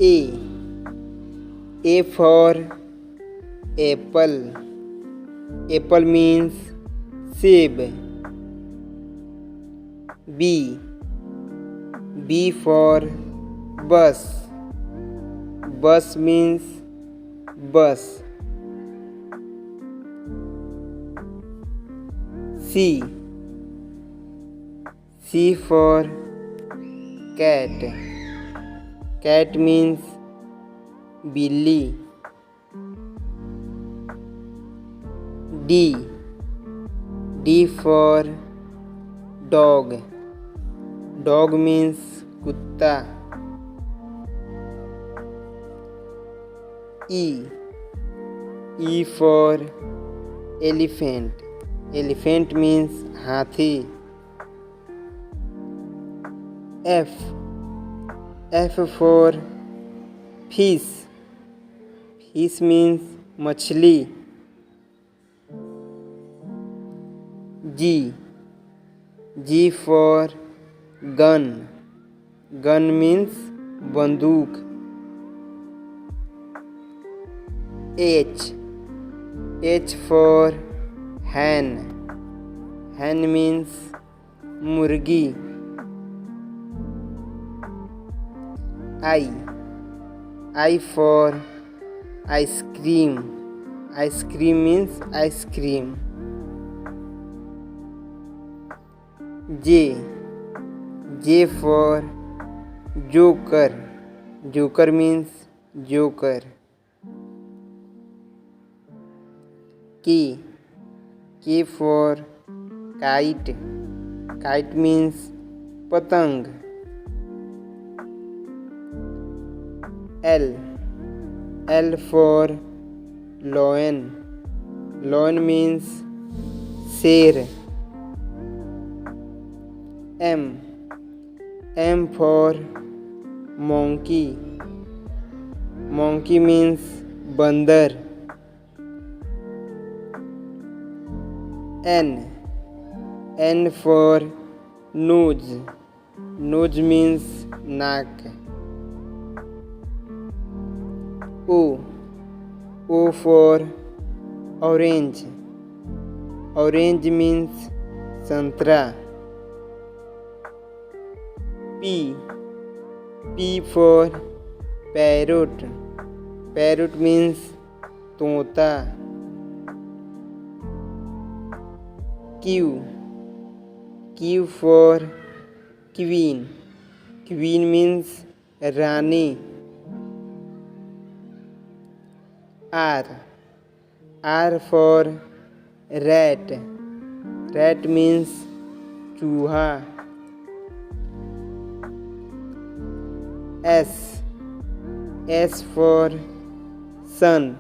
A. A for apple. Apple means seb. B. B for bus. Bus means bus. C. C for cat. Cat means billy. D. D for dog. Dog means kutta. E. E for elephant. Elephant means hathi. F. F for fish. Fish means machli. G. G for gun. Gun means banduk. H. H for hen. Hen means murgi. I. I for ice cream. Ice cream means ice cream. J. J for joker. Joker means joker. K. K for kite. Kite means patang. L. L for lion. Lion means sher. M. M for monkey. Monkey means bandar. N. N for nose. Nose means naak. O. O for orange. Orange means santra. P. P for parrot. Parrot means तोता. Q. Q for queen. Queen means Rani. R. R for rat. Rat means चूहा. S. S for sun.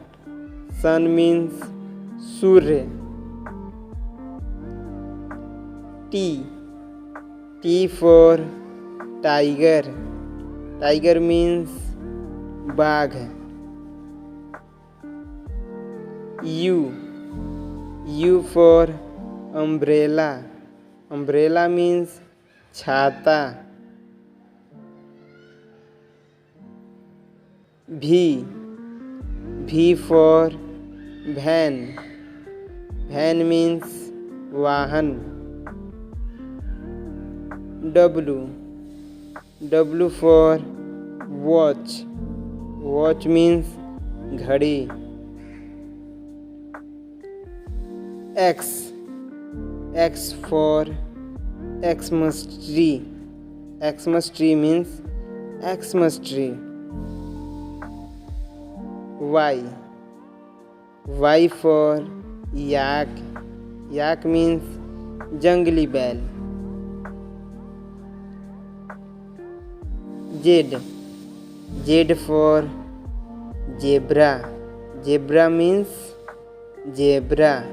Sun means Surya. T. T for tiger. Tiger means बाघ. U. U for umbrella. Umbrella means छाता. V. V for van. Van means वाहन. W. W for watch. Watch means घड़ी. X. X for Xmas tree. Xmas tree means Xmas tree. Y. Y for yak. Yak means jungly बैल. Z. Z for zebra. Zebra means zebra.